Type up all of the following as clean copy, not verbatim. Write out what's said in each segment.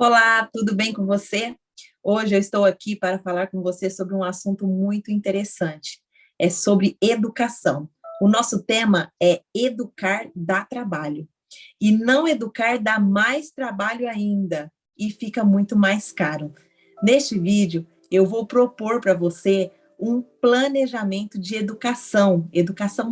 Olá, tudo bem com você? Hoje eu estou aqui para falar com você sobre um assunto muito interessante. É sobre educação. O nosso tema é educar dá trabalho. E não educar dá mais trabalho ainda e fica muito mais caro. Neste vídeo, eu vou propor para você um planejamento de educação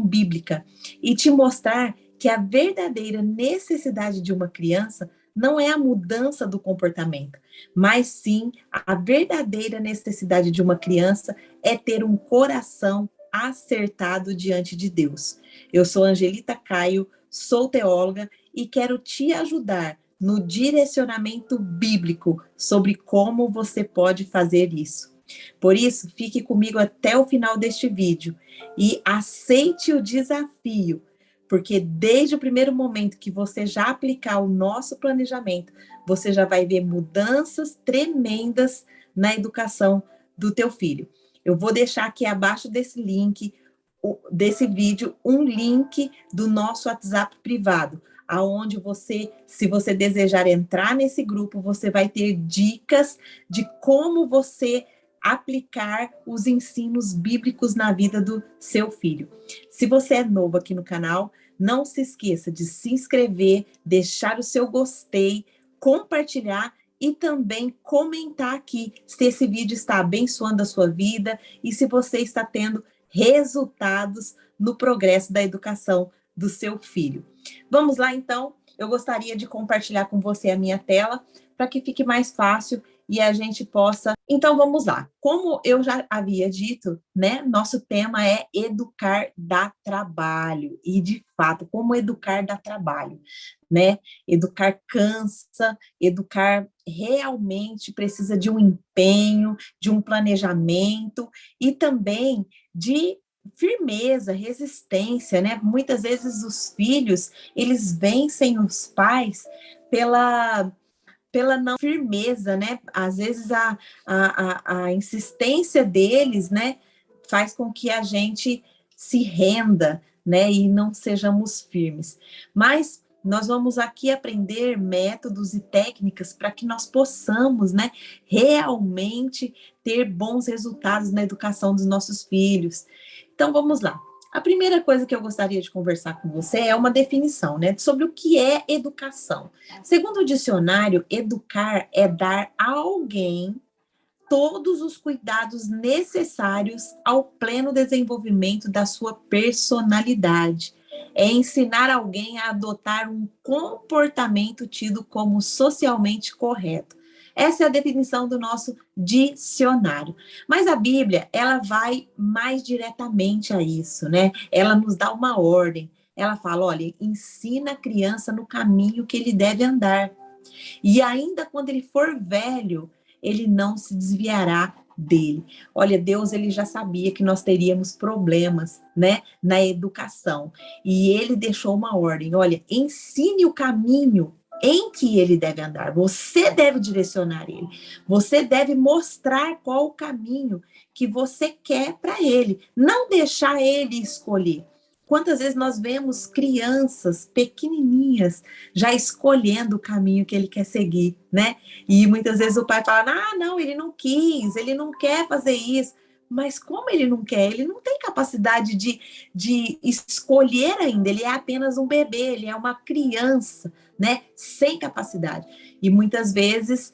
bíblica, e te mostrar que a verdadeira necessidade de uma criança não é a mudança do comportamento, mas sim a verdadeira necessidade de uma criança é ter um coração acertado diante de Deus. Eu sou Angelita Caio, sou teóloga e quero te ajudar no direcionamento bíblico sobre como você pode fazer isso. Por isso, fique comigo até o final deste vídeo e aceite o desafio, porque desde o primeiro momento que você já aplicar o nosso planejamento, você já vai ver mudanças tremendas na educação do teu filho. Eu vou deixar aqui abaixo desse vídeo, um link do nosso WhatsApp privado, aonde você, se você desejar entrar nesse grupo, você vai ter dicas de como você aplicar os ensinos bíblicos na vida do seu filho. Se você é novo aqui no canal, não se esqueça de se inscrever, deixar o seu gostei, compartilhar e também comentar aqui se esse vídeo está abençoando a sua vida e se você está tendo resultados no progresso da educação do seu filho. Vamos lá, então? Eu gostaria de compartilhar com você a minha tela para que fique mais fácil e a gente possa... Então, vamos lá. Como eu já havia dito, né? Nosso tema é educar dá trabalho. E, de fato, como educar dá trabalho, né? Educar cansa, educar realmente precisa de um empenho, de um planejamento e também de firmeza, resistência, né? Muitas vezes os filhos, eles vencem os pais pela não firmeza, né? Às vezes a insistência deles, né, faz com que a gente se renda, né, e não sejamos firmes. Mas nós vamos aqui aprender métodos e técnicas para que nós possamos, né, realmente ter bons resultados na educação dos nossos filhos. Então, vamos lá. A primeira coisa que eu gostaria de conversar com você é uma definição, né, sobre o que é educação. Segundo o dicionário, educar é dar a alguém todos os cuidados necessários ao pleno desenvolvimento da sua personalidade. É ensinar alguém a adotar um comportamento tido como socialmente correto. Essa é a definição do nosso dicionário. Mas a Bíblia, ela vai mais diretamente a isso, né? Ela nos dá uma ordem. Ela fala, olha, ensina a criança no caminho que ele deve andar. E ainda quando ele for velho, ele não se desviará dele. Olha, Deus, ele já sabia que nós teríamos problemas, né, na educação. E ele deixou uma ordem, olha, ensine o caminho em que ele deve andar. Você deve direcionar ele. Você deve mostrar qual o caminho que você quer para ele. Não deixar ele escolher. Quantas vezes nós vemos crianças pequenininhas já escolhendo o caminho que ele quer seguir, né? E muitas vezes o pai fala, ah, não, ele não quis, ele não quer fazer isso. Mas como ele não quer? Ele não tem capacidade de escolher ainda, ele é apenas um bebê, ele é uma criança, né? Sem capacidade. E muitas vezes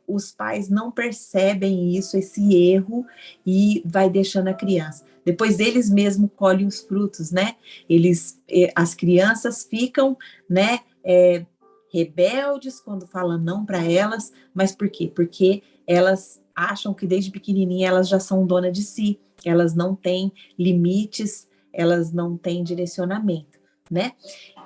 os pais não percebem isso, esse erro, e vai deixando a criança. Depois eles mesmos colhem os frutos, né? As crianças ficam, né, rebeldes quando falam não para elas, mas por quê? Porque elas acham que desde pequenininha elas já são dona de si, elas não têm limites, elas não têm direcionamento, né?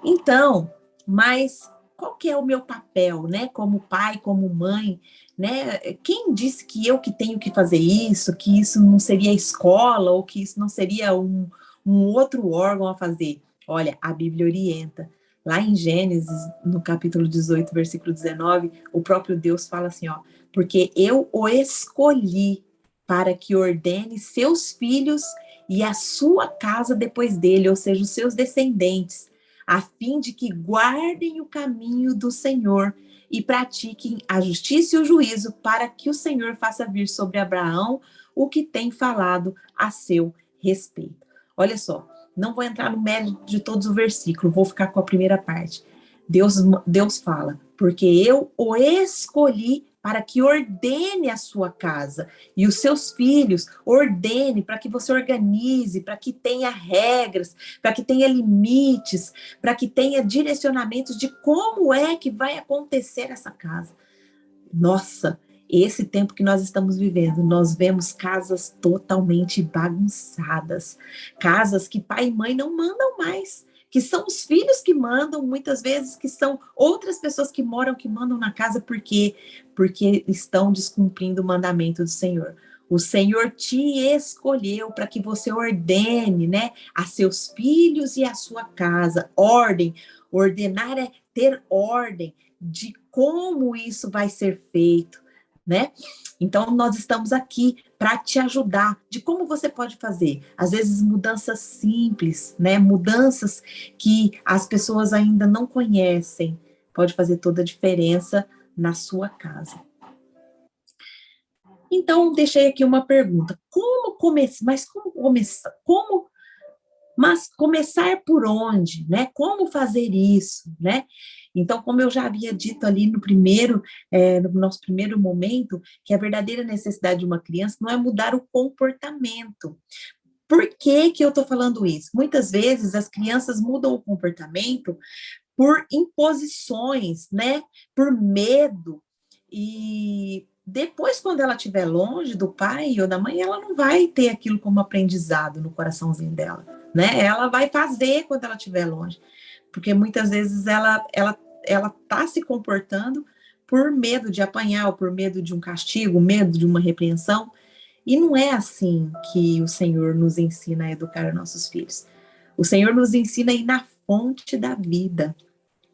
Então, mas qual que é o meu papel, né? Como pai, como mãe, né? Quem disse que eu que tenho que fazer isso, que isso não seria escola, ou que isso não seria um outro órgão a fazer? Olha, a Bíblia orienta. Lá em Gênesis, no capítulo 18, versículo 19, o próprio Deus fala assim, ó, porque eu o escolhi para que ordene seus filhos e a sua casa depois dele, ou seja, os seus descendentes, a fim de que guardem o caminho do Senhor e pratiquem a justiça e o juízo, para que o Senhor faça vir sobre Abraão o que tem falado a seu respeito. Olha só, não vou entrar no mérito de todos os versículos, vou ficar com a primeira parte. Deus fala, porque eu o escolhi para que ordene a sua casa e os seus filhos, ordene para que você organize, para que tenha regras, para que tenha limites, para que tenha direcionamentos de como é que vai acontecer essa casa. Nossa, esse tempo que nós estamos vivendo, nós vemos casas totalmente bagunçadas, casas que pai e mãe não mandam mais, que são os filhos que mandam, muitas vezes que são outras pessoas que moram, que mandam na casa, porque estão descumprindo o mandamento do Senhor. O Senhor te escolheu para que você ordene, né, a seus filhos e a sua casa. Ordem, ordenar é ter ordem de como isso vai ser feito, né? Então, nós estamos aqui para te ajudar de como você pode fazer. Às vezes, mudanças simples, né? Mudanças que as pessoas ainda não conhecem, pode fazer toda a diferença na sua casa. Então, deixei aqui uma pergunta. Como começar? Mas como começar? Mas começar por onde, né? Como fazer isso, né? Então, como eu já havia dito ali no nosso primeiro momento, que a verdadeira necessidade de uma criança não é mudar o comportamento. Por que que eu estou falando isso? Muitas vezes as crianças mudam o comportamento por imposições, né? Por medo. E depois, quando ela estiver longe do pai ou da mãe, ela não vai ter aquilo como aprendizado no coraçãozinho dela, né? Ela vai fazer quando ela estiver longe, porque muitas vezes ela está se comportando por medo de apanhar, ou por medo de um castigo, medo de uma repreensão, e não é assim que o Senhor nos ensina a educar nossos filhos. O Senhor nos ensina a ir na fonte da vida.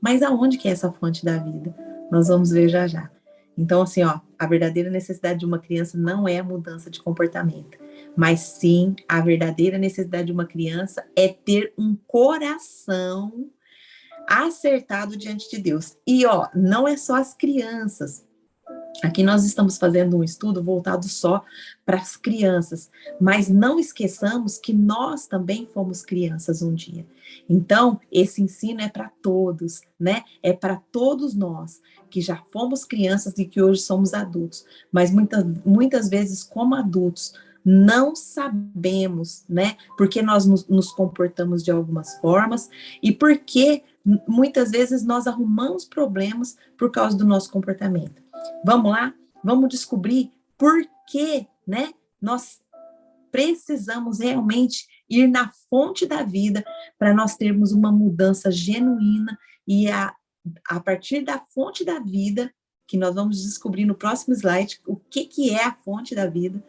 Mas aonde que é essa fonte da vida? Nós vamos ver já já. Então, assim, ó, a verdadeira necessidade de uma criança não é a mudança de comportamento, mas sim a verdadeira necessidade de uma criança é ter um coração acertado diante de Deus. E, ó, não é só as crianças. Aqui nós estamos fazendo um estudo voltado só para as crianças, mas não esqueçamos que nós também fomos crianças um dia. Então, esse ensino é para todos, né? É para todos nós que já fomos crianças e que hoje somos adultos, mas muitas vezes, como adultos, não sabemos, né? Porque nós nos comportamos de algumas formas e porque muitas vezes nós arrumamos problemas por causa do nosso comportamento. Vamos lá? Vamos descobrir por que, né? Nós precisamos realmente ir na fonte da vida para nós termos uma mudança genuína e a partir da fonte da vida, que nós vamos descobrir no próximo slide, o que é a fonte da vida,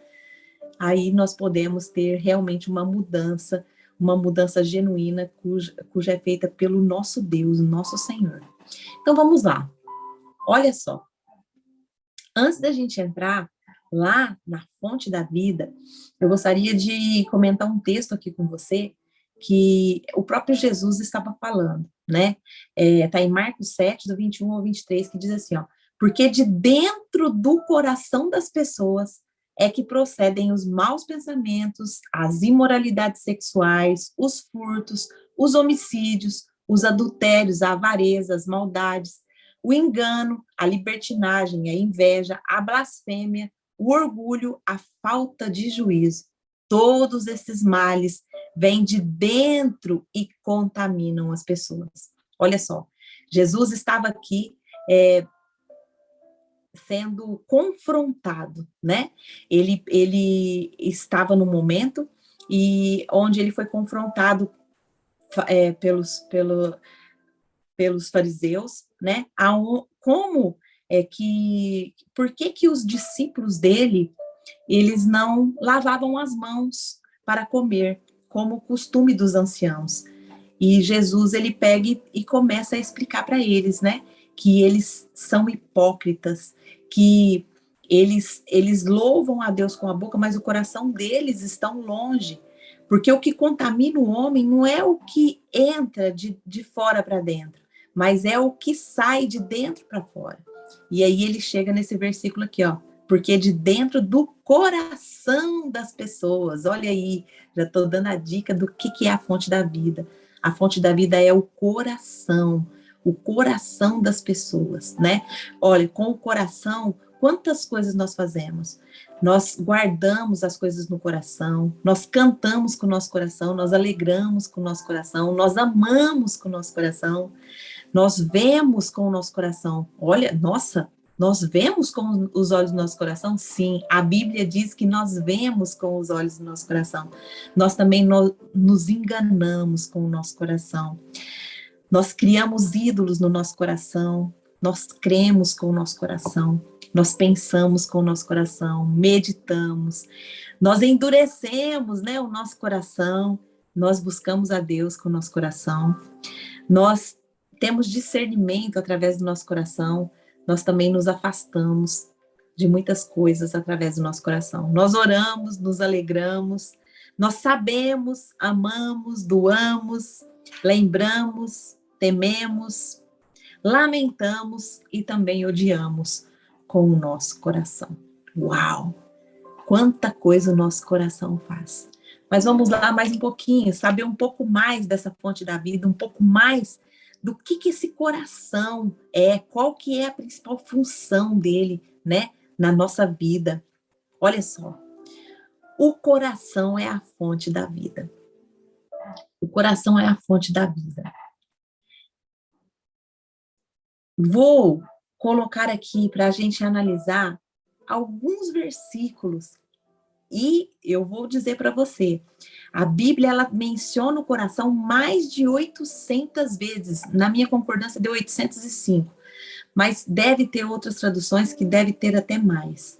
aí nós podemos ter realmente uma mudança genuína, cuja é feita pelo nosso Deus, o nosso Senhor. Então, vamos lá. Olha só. Antes da gente entrar lá na fonte da vida, eu gostaria de comentar um texto aqui com você, que o próprio Jesus estava falando, né? Está em Marcos 7, do 21 ao 23, que diz assim, ó, porque de dentro do coração das pessoas é que procedem os maus pensamentos, as imoralidades sexuais, os furtos, os homicídios, os adultérios, a avareza, as maldades, o engano, a libertinagem, a inveja, a blasfêmia, o orgulho, a falta de juízo. Todos esses males vêm de dentro e contaminam as pessoas. Olha só, Jesus estava aqui sendo confrontado, né? Ele estava no momento e onde ele foi confrontado pelos fariseus, né? Por que os discípulos dele, eles não lavavam as mãos para comer, como o costume dos anciãos. E Jesus, ele pega e começa a explicar para eles, né? Que eles são hipócritas, que eles louvam a Deus com a boca, mas o coração deles está longe. Porque o que contamina o homem não é o que entra de fora para dentro, mas é o que sai de dentro para fora. E aí ele chega nesse versículo aqui, ó. Porque de dentro do coração das pessoas, olha aí, já estou dando a dica do que é a fonte da vida. A fonte da vida é o coração das pessoas, né? Olha, com o coração, quantas coisas nós fazemos? Nós guardamos as coisas no coração, nós cantamos com o nosso coração, nós alegramos com o nosso coração, nós amamos com o nosso coração, nós vemos com o nosso coração. Olha, nossa, nós vemos com os olhos do nosso coração? Sim, a Bíblia diz que nós vemos com os olhos do nosso coração. Nós também nos enganamos com o nosso coração. Nós criamos ídolos no nosso coração, nós cremos com o nosso coração, nós pensamos com o nosso coração, meditamos, nós endurecemos, né, o nosso coração, nós buscamos a Deus com o nosso coração, nós temos discernimento através do nosso coração, nós também nos afastamos de muitas coisas através do nosso coração. Nós oramos, nos alegramos, nós sabemos, amamos, doamos, lembramos, tememos, lamentamos e também odiamos com o nosso coração. Uau! Quanta coisa o nosso coração faz. Mas vamos lá mais um pouquinho, saber um pouco mais dessa fonte da vida, um pouco mais do que esse coração é, qual que é a principal função dele, né, na nossa vida. Olha só, o coração é a fonte da vida. O coração é a fonte da vida. Vou colocar aqui para a gente analisar alguns versículos e eu vou dizer para você, a Bíblia ela menciona o coração mais de 800 vezes, na minha concordância deu 805, mas deve ter outras traduções que deve ter até mais.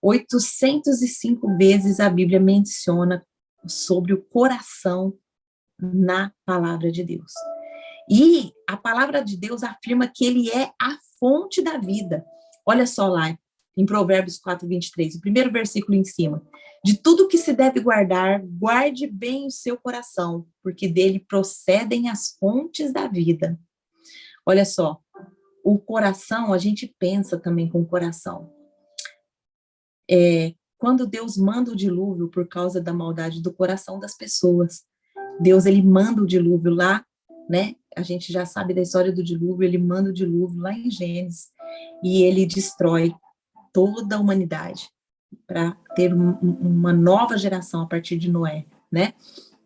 805 vezes a Bíblia menciona sobre o coração na palavra de Deus. E a palavra de Deus afirma que ele é a fonte da vida. Olha só lá, em Provérbios 4:23, o primeiro versículo em cima. De tudo que se deve guardar, guarde bem o seu coração, porque dele procedem as fontes da vida. Olha só, o coração, a gente pensa também com o coração. Quando Deus manda o dilúvio por causa da maldade do coração das pessoas, Deus, ele manda o dilúvio lá, né? A gente já sabe da história do dilúvio, ele manda o dilúvio lá em Gênesis, e ele destrói toda a humanidade para ter uma nova geração a partir de Noé, né?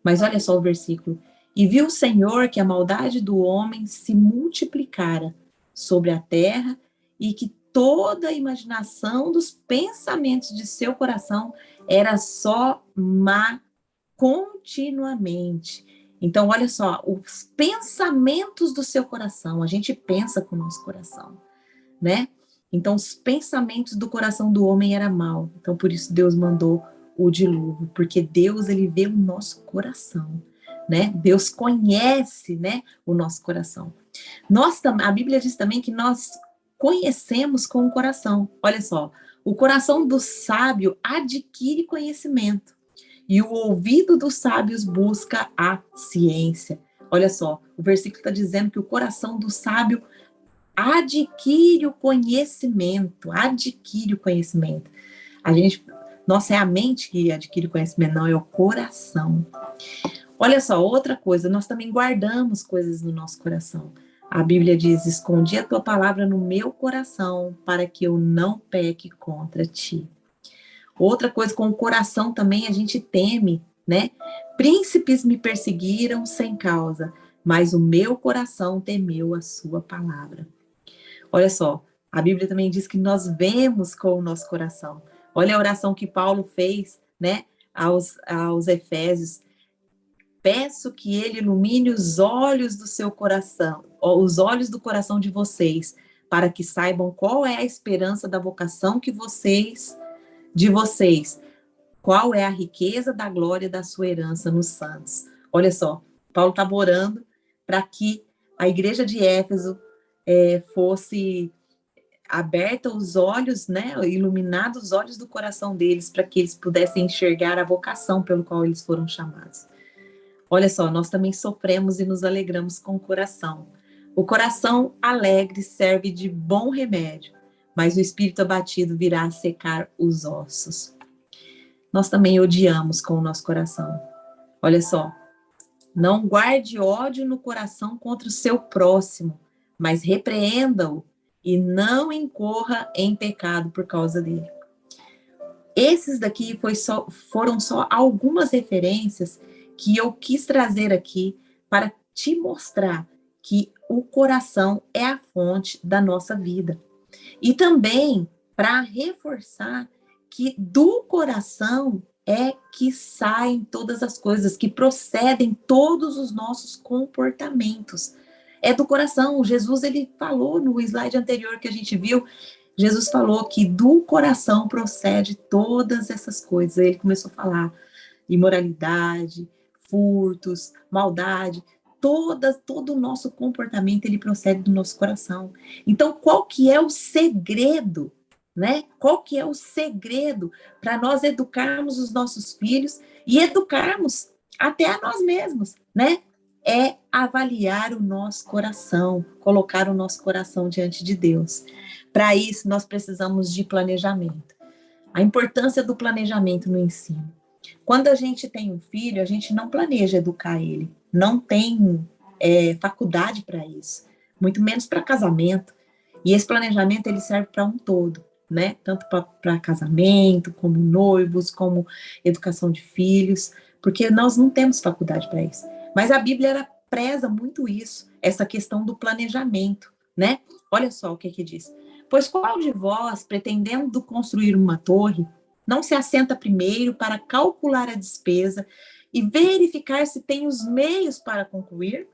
Mas olha só o versículo. E viu o Senhor que a maldade do homem se multiplicara sobre a terra e que toda a imaginação dos pensamentos de seu coração era só má continuamente. Então, olha só, os pensamentos do seu coração, a gente pensa com o nosso coração, né? Então, os pensamentos do coração do homem era mal. Então, por isso Deus mandou o dilúvio, porque Deus, ele vê o nosso coração, né? Deus conhece, né, o nosso coração. A Bíblia diz também que nós conhecemos com o coração. Olha só, o coração do sábio adquire conhecimento e o ouvido dos sábios busca a ciência. Olha só, o versículo está dizendo que o coração do sábio adquire o conhecimento, adquire o conhecimento. Nossa, é a mente que adquire o conhecimento, não, é o coração. Olha só, outra coisa, nós também guardamos coisas no nosso coração. A Bíblia diz, escondi a tua palavra no meu coração, para que eu não peque contra ti. Outra coisa, com o coração também a gente teme, né? Príncipes me perseguiram sem causa, mas o meu coração temeu a sua palavra. Olha só, a Bíblia também diz que nós vemos com o nosso coração. Olha a oração que Paulo fez, né, aos Efésios. Peço que ele ilumine os olhos do seu coração, os olhos do coração de vocês, para que saibam qual é a esperança da vocação de vocês, qual é a riqueza da glória da sua herança nos santos. Olha só, Paulo estava orando para que a igreja de Éfeso fosse aberta os olhos, né, iluminados os olhos do coração deles, para que eles pudessem enxergar a vocação pelo qual eles foram chamados. Olha só, nós também sofremos e nos alegramos com o coração. O coração alegre serve de bom remédio, mas o espírito abatido virá a secar os ossos. Nós também odiamos com o nosso coração. Olha só, não guarde ódio no coração contra o seu próximo, mas repreenda-o e não incorra em pecado por causa dele. Esses daqui foram só algumas referências que eu quis trazer aqui para te mostrar que o coração é a fonte da nossa vida. E também para reforçar que do coração é que saem todas as coisas, que procedem todos os nossos comportamentos. É do coração. Jesus, ele falou no slide anterior que a gente viu, Jesus falou que do coração procede todas essas coisas. Ele começou a falar imoralidade, furtos, maldade, todo o nosso comportamento, ele procede do nosso coração. Então, qual que é o segredo, né? Qual que é o segredo para nós educarmos os nossos filhos e educarmos até a nós mesmos, né? É avaliar o nosso coração, colocar o nosso coração diante de Deus. Para isso, nós precisamos de planejamento. A importância do planejamento no ensino. Quando a gente tem um filho, a gente não planeja educar ele, não tem faculdade para isso, muito menos para casamento. E esse planejamento, ele serve para um todo, né? Tanto para casamento, como noivos, como educação de filhos, porque nós não temos faculdade para isso. Mas a Bíblia, ela preza muito isso, essa questão do planejamento, né? Olha só o que diz. Pois qual de vós, pretendendo construir uma torre, não se assenta primeiro para calcular a despesa e verificar se tem os meios para concluir?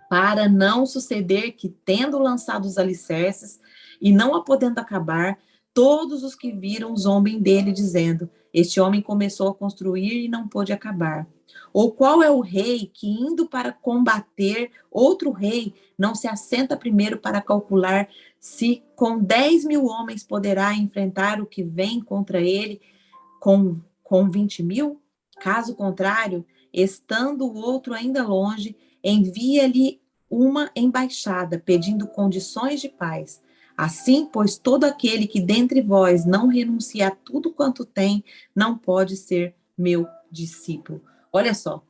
Para não suceder que, tendo lançado os alicerces e não a podendo acabar, todos os que viram zombem dele, dizendo: este homem começou a construir e não pôde acabar. Ou qual é o rei que, indo para combater outro rei, não se assenta primeiro para calcular se com 10.000 homens poderá enfrentar o que vem contra ele com 20.000? Caso contrário, estando o outro ainda longe, envia-lhe uma embaixada, pedindo condições de paz. Assim, pois, todo aquele que dentre vós não renuncia a tudo quanto tem, não pode ser meu discípulo. Olha só,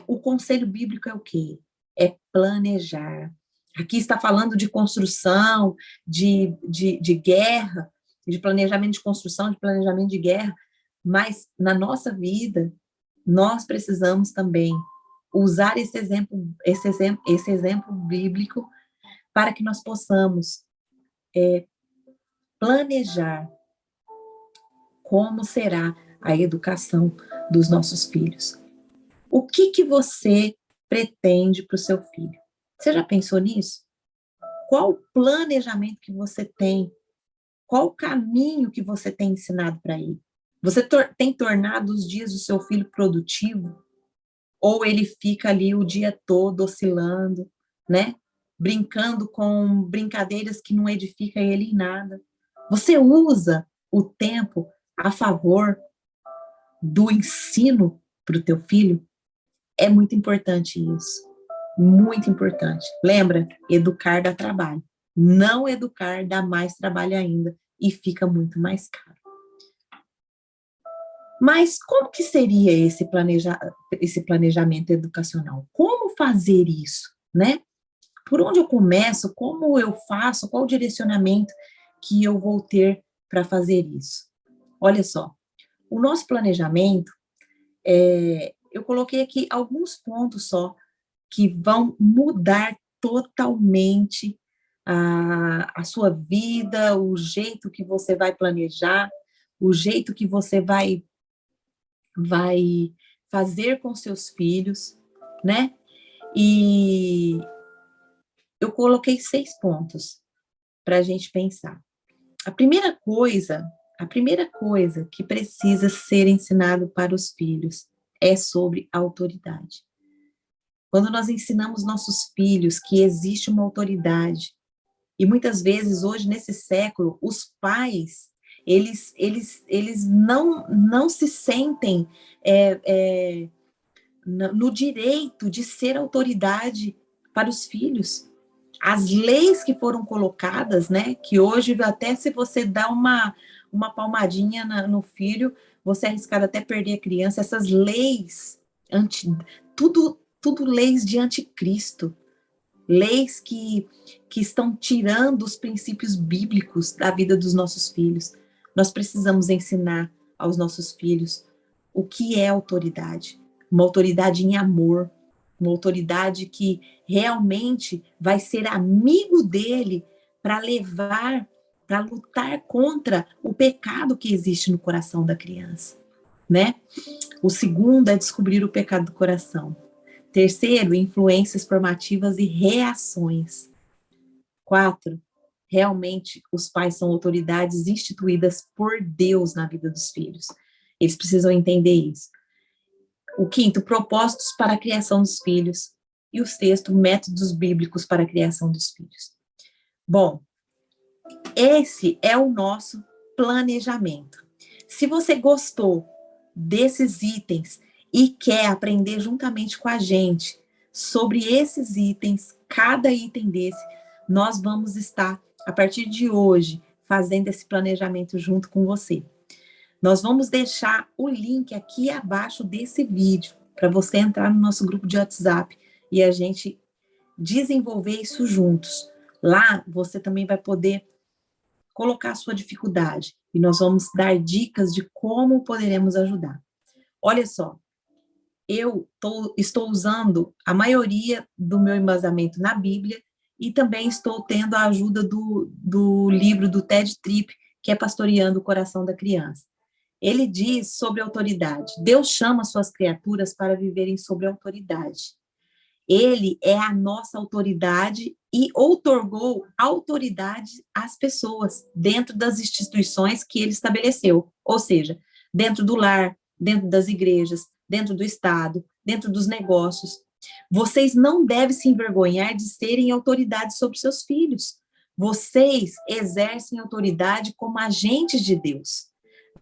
o conselho bíblico é o quê? É planejar. Aqui está falando de construção, de guerra, de planejamento de construção, de planejamento de guerra, mas na nossa vida, nós precisamos também usar esse exemplo bíblico para que nós possamos planejar como será a educação dos nossos filhos. O que você pretende para o seu filho? Você já pensou nisso? Qual o planejamento que você tem? Qual o caminho que você tem ensinado para ele? Você tem tornado os dias do seu filho produtivo? Ou ele fica ali o dia todo oscilando, né? Brincando com brincadeiras que não edificam ele em nada. Você usa o tempo a favor do ensino para o teu filho? É muito importante isso. Muito importante. Lembra? Educar dá trabalho. Não educar dá mais trabalho ainda e fica muito mais caro. Mas como que seria esse planejamento educacional? Como fazer isso, né? Por onde eu começo? Como eu faço? Qual o direcionamento que eu vou ter para fazer isso? Olha só, o nosso planejamento, eu coloquei aqui alguns pontos só que vão mudar totalmente a sua vida, o jeito que você vai planejar, o jeito que você vai fazer com seus filhos, né? E eu coloquei 6 pontos para a gente pensar. A primeira coisa que precisa ser ensinado para os filhos é sobre autoridade. Quando nós ensinamos nossos filhos que existe uma autoridade, e muitas vezes hoje nesse século os pais eles não se sentem no direito de ser autoridade para os filhos. As leis que foram colocadas, né, que hoje até se você dá uma palmadinha no filho, você é arriscado até perder a criança. Essas leis, tudo leis de anticristo, leis que estão tirando os princípios bíblicos da vida dos nossos filhos. Nós precisamos ensinar aos nossos filhos o que é autoridade, uma autoridade em amor, uma autoridade que realmente vai ser amigo dele para levar, para lutar contra o pecado que existe no coração da criança, né? O segundo é descobrir o pecado do coração. Terceiro, influências formativas e reações. 4, realmente os pais são autoridades instituídas por Deus na vida dos filhos. Eles precisam entender isso. O 5, propósitos para a criação dos filhos. E o 6, métodos bíblicos para a criação dos filhos. Bom, esse é o nosso planejamento. Se você gostou desses itens e quer aprender juntamente com a gente sobre esses itens, cada item desse, nós vamos estar, a partir de hoje, fazendo esse planejamento junto com você. Nós vamos deixar o link aqui abaixo desse vídeo, para você entrar no nosso grupo de WhatsApp e a gente desenvolver isso juntos. Lá, você também vai poder colocar a sua dificuldade e nós vamos dar dicas de como poderemos ajudar. Olha só, eu estou usando a maioria do meu embasamento na Bíblia e também estou tendo a ajuda do livro do Ted Tripp, que é Pastoreando o Coração da Criança. Ele diz sobre autoridade. Deus chama suas criaturas para viverem sobre autoridade. Ele é a nossa autoridade e outorgou autoridade às pessoas dentro das instituições que ele estabeleceu. Ou seja, dentro do lar, dentro das igrejas, dentro do Estado, dentro dos negócios. Vocês não devem se envergonhar de serem autoridade sobre seus filhos. Vocês exercem autoridade como agentes de Deus.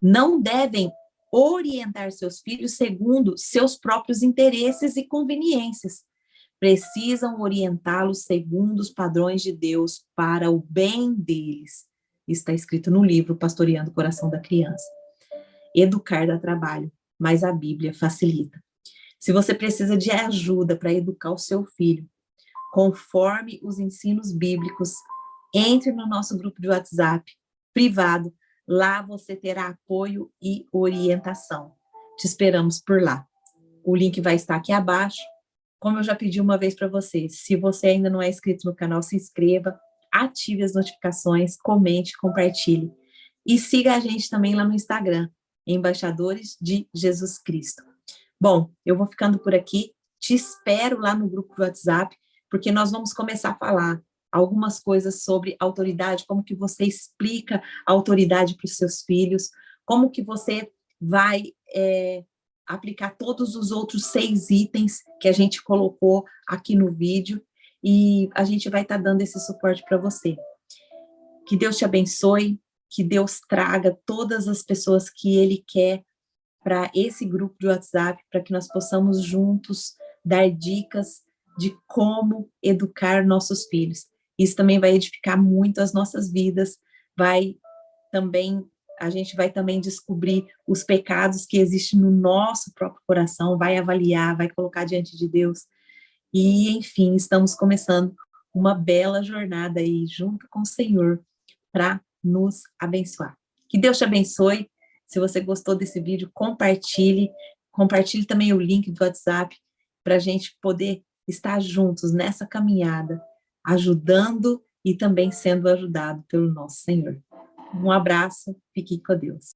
Não devem orientar seus filhos segundo seus próprios interesses e conveniências. Precisam orientá-los segundo os padrões de Deus para o bem deles. Está escrito no livro Pastoreando o Coração da Criança. Educar dá trabalho, mas a Bíblia facilita. Se você precisa de ajuda para educar o seu filho, conforme os ensinos bíblicos, entre no nosso grupo de WhatsApp privado. Lá você terá apoio e orientação. Te esperamos por lá. O link vai estar aqui abaixo. Como eu já pedi uma vez para você, se você ainda não é inscrito no canal, se inscreva, ative as notificações, comente, compartilhe. E siga a gente também lá no Instagram, Embaixadores de Jesus Cristo. Bom, eu vou ficando por aqui. Te espero lá no grupo do WhatsApp, porque nós vamos começar a falar algumas coisas sobre autoridade, como que você explica a autoridade para os seus filhos, como que você vai aplicar todos os outros 6 itens que a gente colocou aqui no vídeo, e a gente vai estar dando esse suporte para você. Que Deus te abençoe, que Deus traga todas as pessoas que Ele quer para esse grupo de WhatsApp, para que nós possamos juntos dar dicas de como educar nossos filhos. Isso também vai edificar muito as nossas vidas, a gente vai também descobrir os pecados que existem no nosso próprio coração, vai avaliar, vai colocar diante de Deus. E, enfim, estamos começando uma bela jornada aí, junto com o Senhor, para nos abençoar. Que Deus te abençoe. Se você gostou desse vídeo, compartilhe também o link do WhatsApp, para a gente poder estar juntos nessa caminhada, ajudando e também sendo ajudado pelo nosso Senhor. Um abraço, fique com Deus.